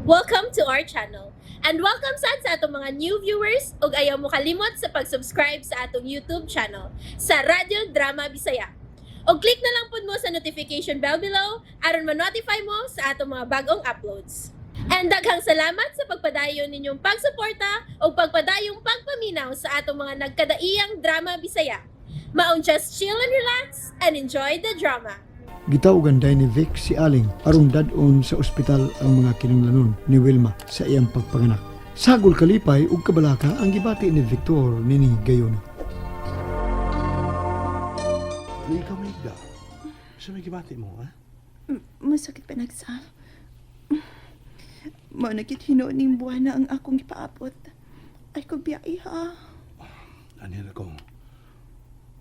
Welcome to our channel. And welcome sa atong mga new viewers ug ayaw mo kalimot sa pag-subscribe sa atong YouTube channel sa Radio Drama Bisaya. O click na lang pud mo sa notification bell below aron ma-notify mo sa atong mga bagong uploads. And daghang salamat sa pagpadayon ninyong pagsuporta o pagpadayong pagpaminaw sa atong mga nagkadaiyang Drama Bisaya. Maong just chill and relax and enjoy the drama. Gitawgan ni Vic si Aling aron dadon sa ospital ang mga kinunglanon ni Wilma sa iyang pagpanganak. Sagol kalipay ug kabalaka ang gibati ni Victor nini gayon. Hindi ikaw may igda. Sa may gibati mo, ha? Masakit pa nagsa. Manakit hinuning buwan na ang akong ipaabot. Ay ko biyay ha. Ano ako?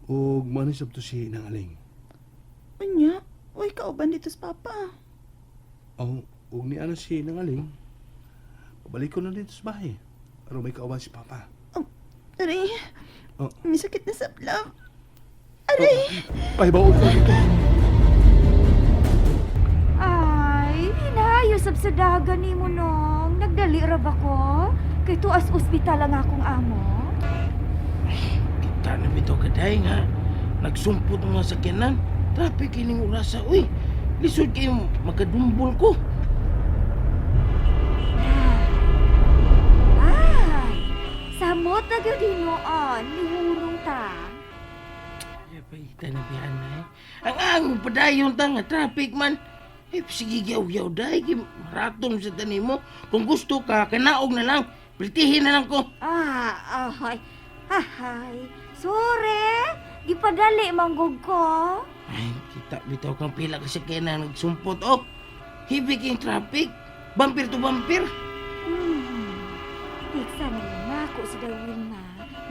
Ug manisab to si nang Aling. Anya, uy kauban dito sa papa. Ug ni ano si nang Aling. Pabalik ko na dito sa bahay. Aron may kauban si Papa. Aray, Oh. may sakit na sablaw. Aray! Pahibaw ko dito. Ay, hinayo sab sa dagan ni mo nong. Nagdali ra ba ko? Kay tuas ospital ang akong amo. Kita na bito kaday nga. Nagsumpot ng mga sakyanan. Traffic ining urasa. Uy, lisod kayo makadumbol ko. Ay, samot na gyud hinuon. Nihurong ta. Ay, paita na biyan na eh. Ang angong padayon ta nga traffic man. Eh, sige yaw-yaw dahi. Maraton sa tanim mo. Kung gusto ka, kanaog na lang. Piltihin na lang ko. Ay. Sorry. Gipadali manggog ko. Ay, kita bitaw kang pila ka sakyanan nagsumpot. Oh, hibig yung traffic. Bumper to bumper. Tiksa na lang ako si Darwin na.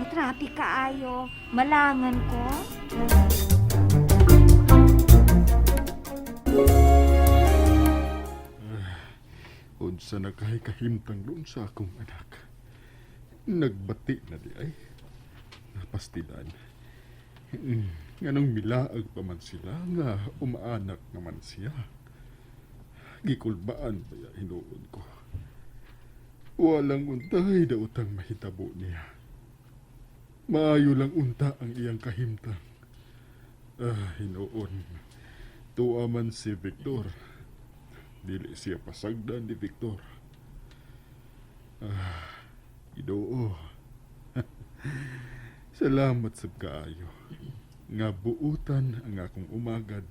Matrapik kaayo. Malangan ko. Unsa na kahay kahimtang doon sa akong anak. Nagbati na di ay. Napastilan. Nganong milaag pa man sila nga umaanak naman siya. Gikulbaan ba ya hinuon ko. Walang untay da utang mahitabo niya. Maayo lang unta ang iyang kahimtang. Hinuon. Tuwa man si Victor. Dili siya pasagdan ni Victor. Idoo. Salamat sa kaayo. Nga buutan ang akong umagad.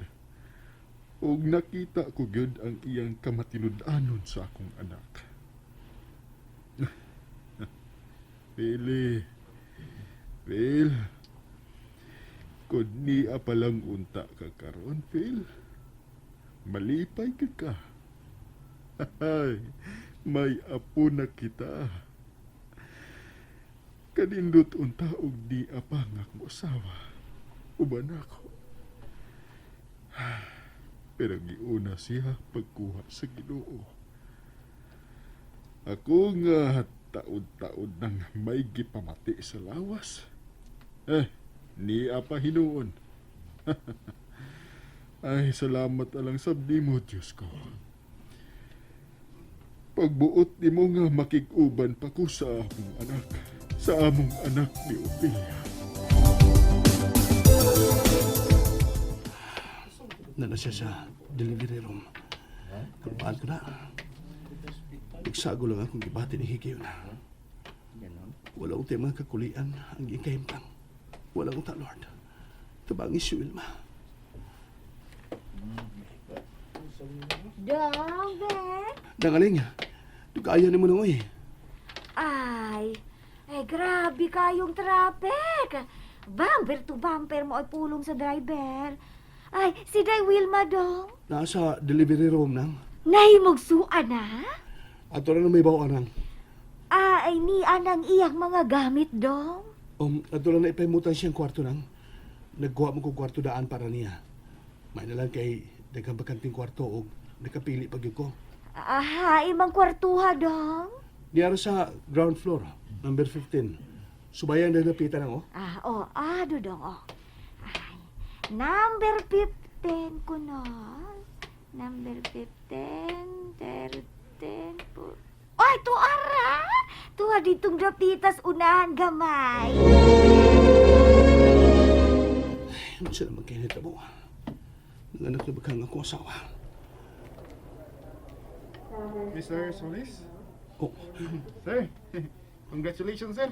Ug nakita ko gyud ang iyang kamatinud-anon sa akong anak. Pili. Phil. Kung niya palang unta ka karon, Phil. Malipay ka. Ay, may apo na kita. Kanindot unta og di apangak mo asawa. Uban ako. Pero giuna siya pagkuha sa Ginoo. Ako nga taod-taod nang may gipamati sa lawas. Ni apa hinuon. Ay, salamat alang sabdi mo, Diyos ko. Pagbuot ni mo nga makikuban pa ko sa among anak. Sa among anak ni Ophelia. Na siya sa delivery room. Kapaan ko na. Nagsago lang akong gibati ni Higyo na. Walang tayo mga kakulian ang iyong kahimtang. Walang unta, Lord. Tabangi si Wilma. Dong, Ben. Nangaling, kaya ni mo na eh. Ay, grabe kayong traffic. Bumper to bumper mo ay pulong sa driver. Ay, si Day Wilma dong. Nasa delivery room nang. Nahimugsuan na? Ato na may bawa nang. Ay, ni anang iyang mga gamit dong. Ato na ipaimutan siyang kwarto nang. Nagkuha mo kong kwarto daan para niya. May nalang kay daghang bakanting kwarto o nakapili pag ko. Imang kwartuha dong. Niyaro sa ground floor, number 15. Subayan na napitan ang Dodong, Ay, number 15 ko na. Number 15, 13, 14. tuara. Tuwa ditong dapitas unahan gamay. Ano sila magkainit mo? Nanganak na bakang akong asawa. Mr. Solis? Oh, Sir, congratulations, sir.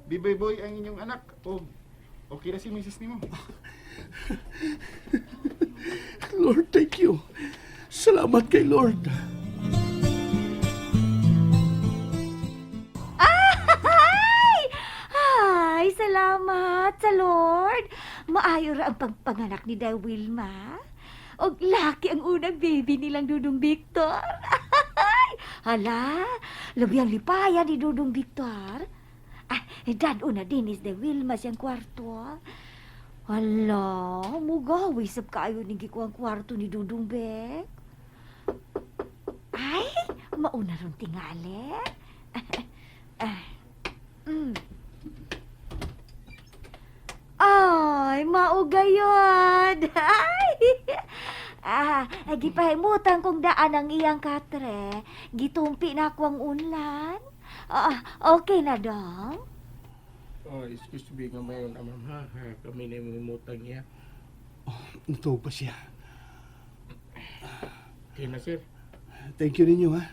Biboy boy ang inyong anak. O, okay na si Mrs. Nimo. Lord, thank you. Salamat kay Lord. Ay, salamat sa Lord. Maayo ra ang pagpanganak ni Day Wilma. Og laki ang unang baby nilang Dudong Victor. Hala, labiang lipaya ni Dudong Victor. Dad una din is Day Wilma siyang kwarto. Hala, mugawi sab kayo ni gikuang kwarto ni Dudong Bek. Ay, mauna ron tingali. Ay, maugayod. Ay, gipahimutan kong daan ang iyang katre. Gitumpi na ako ang unlan. Okay na dong. Oh, excuse me nga mayon naman ha. Kami na mimutang niya. Natawag pa siya. Okay na, sir. Thank you ninyo, ha?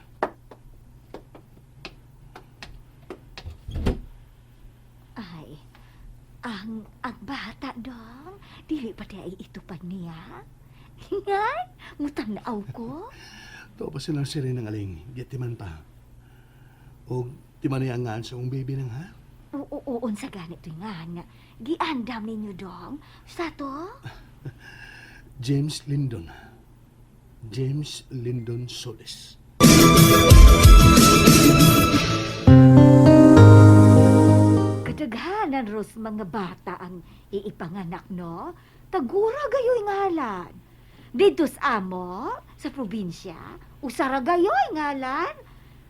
Ay, ang bata dong. Dili pa di ay itupad niya. Ngay, mutang naaw ko. Ito pa silang siri ng aling. Gitiman pa. O timan niya nga sa mong baby nang, ha? Uon sa ganito nga nga. Giandam ninyo dong. Sa to? James Lindon. James Lindon Solis. Kadaghanan ros mga bata ang iipanganak, no? Tagura gayo'y ngalan. Dito sa amo, sa probinsya, usara gayo'y ngalan.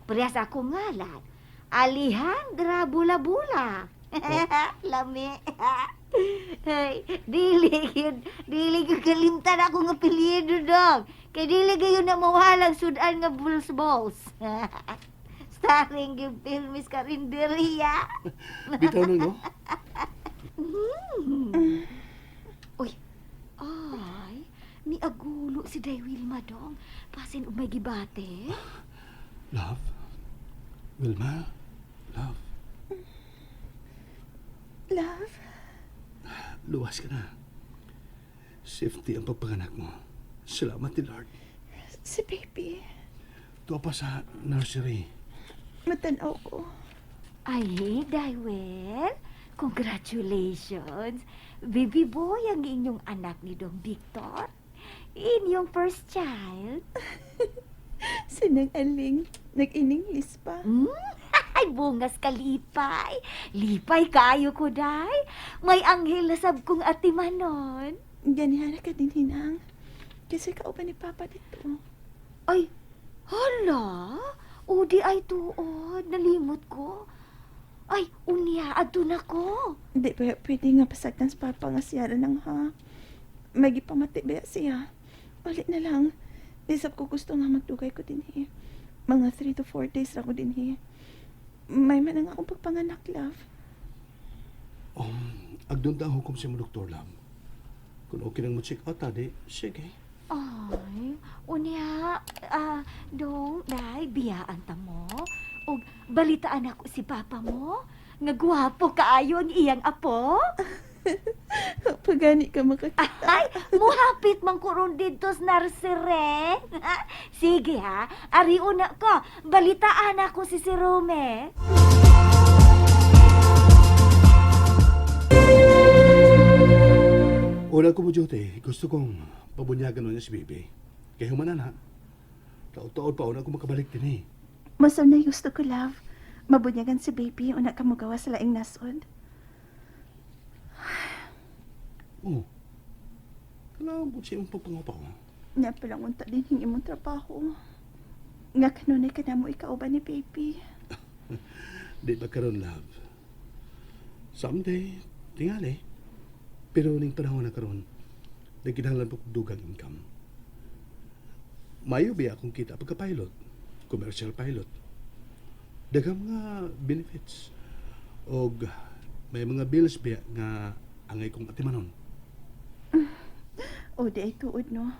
Parehas ako ngalan. Alejandra Bula-Bula. Lami. Ay, dili ko kalimtan akong apelyido dong. Kay dili gayon na mawalang sudan nga bulls. Starring yung filmis karinderya. Bitaw nung, no? Uy, ay, ni agulo si Day Wilma dong. Pasin umay gibate. Love? Wilma? Love? Love? Luwas ka na. Safety ang pagpanganak mo. Salamat ni Lord. Si baby. Ito pa sa nursery. Matanaw ko. Ay, Daywell, congratulations. Baby boy ang inyong anak ni Dong Victor. Inyong first child. Sinang aling. Nag-ininglis pa. Ay, bungas ka lipay. Lipay kayo ko, Day. May anghel na sab kong atimanon. Ganihara ka din, Hinang. Kasi kauban ni Papa dito. Ay, hala. Udi ay tuod. Nalimot ko. Ay, unya, adun ako. Hindi ba pwede nga pasagtan sa Papa nga siya lang ha. Magipamati ba siya? Ulit na lang. Disap ko gusto nga magdugay ko din Mga 3 to 4 days ako din May man nga akong pagpanganak, love. Agdon ta hukom si mo, Dr. Lam. Kung okay nang mo-check out, di, sige. Ay, unya, dong, Day, biyaan ta mo. O, balitaan ako si Papa mo. Nga gwapo kaayo ang iyang apo. Pagani ka makakita. Ay, muhapit man kuron dito sa nursery. Sige ha, ari una ko, balitaan ako si Rome. Una ko mo, Jote. Gusto kong pabunyagan mo niya si Bibi. Kaya humanan, ha? Taon-taon pa una ko makabalik din, Masaw na gusto ko, love. Mabunyagan si baby, una ka mo gawa sa laing nasod. Oh. Kailangan po siya yung pagpangapaw. Nga palang unta din yung imong trabaho. Nga kanunay ka na mo ikaw ba ni baby? Di ba karon, love? Someday, tingali. Pero ning panahon na karon, nagkinahanglan po dugang income. Mayo biya akong kita pagka-pilot, commercial pilot. daghang mga benefits. Og may mga bills biya nga angay kong atimanon. O, di ay tuod, no?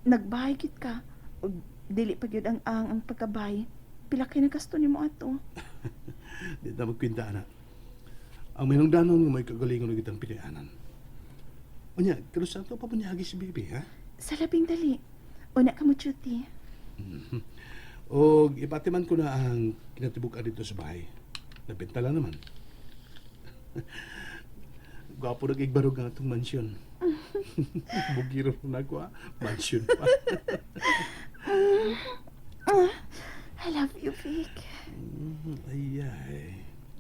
Nagbahay gid ka. O, dili pa gyud ang pagkabay. Pila kay nagasto nimo ato. Di na magkwinta, anak. Ang minungdanon nga may kagalingon ng itang pinayanan. Unya, kalusan to pa bunyagi si Bibi, ha? Sa labing dali. Una ka mo duty. O ipatiman ko na ang kinatibukan dito sa bahay. Nabenta lang naman. Gwapo nag-igbarog nga itong mansyon. Bugiro na ako, ha? Mansyon pa. I love you, Vic. Ay.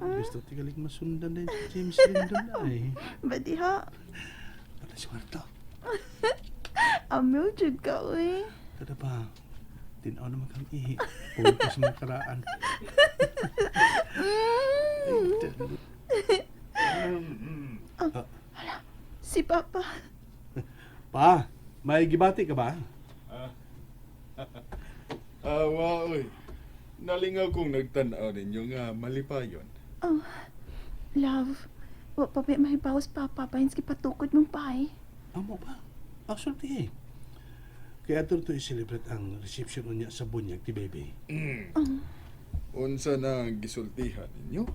Gusto tigalig masundan din si James Lindon ay. Badiha, Para si Marto. amaw jud ka, uy. Kada pa, tinaw naman kang ihi. Punta sa mga karaan. Si Papa. Pa, may gibati ka ba? Awa, oy. Nalingaw kong nagtanaw ninyo nga malipayon. Oh, love. Wa pa ba mahibawas Papa bahin sa patukod mong pay. Amo ba? Absolutely eh. Kaya ito i-celebrate ang reception niya sa bunyag ti Bebe. Unsa na ang gisultihan ninyo?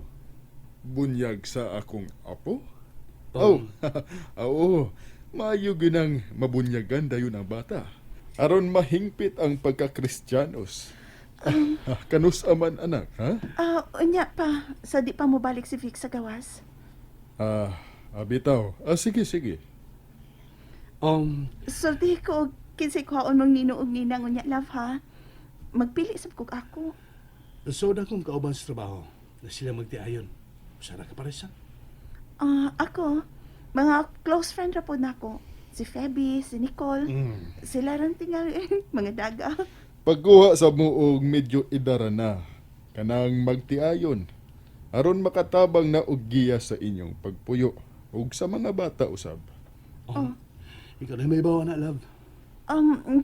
Bunyag sa akong apo? Oh. Oo. Maayo ginang mabunyagan dayon ang bata. Aron mahingpit ang pagka-Kristyanos. Kanus aman anak, ha? Unya pa, sa di pa mo balik si Vic sa gawas. Bitaw. Sige. Sulti ko, kinsay kuhaon mong nino og ninang unya, love, ha? Magpili sa kog ako. So na kong kauban sa trabaho na sila magtiayon. Sana ka paresan? Ako, mga close friend ra po na ako. Si Feby, si Nicole, sila rin tingal, mga daga. Pagkuha sa muog medyo idara na. Kanang magtiayon. Aron makatabang na og giya sa inyong pagpuyo. Ug sa mga bata usab. Ikaw na may bawa na, love.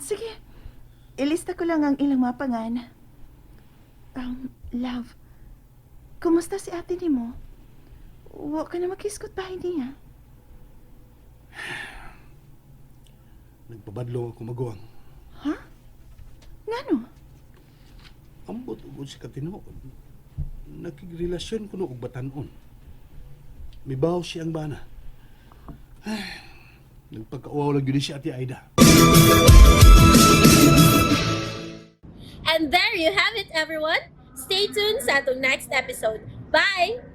Sige. Ilista ko lang ang ilang mga pangan. Love, kumusta si ate ni mo? Wa ka na makiskot bahay niya. Nagpabadlo ako maguwang. Ha? Ngano? Ambot ugod si Katinoon. Nakigrelasyon ko no og batanon. May bahaw siyang bana. Nagpagkauaw lang yun si Ate Aida. And there you have it, everyone. Stay tuned sa atong next episode. Bye!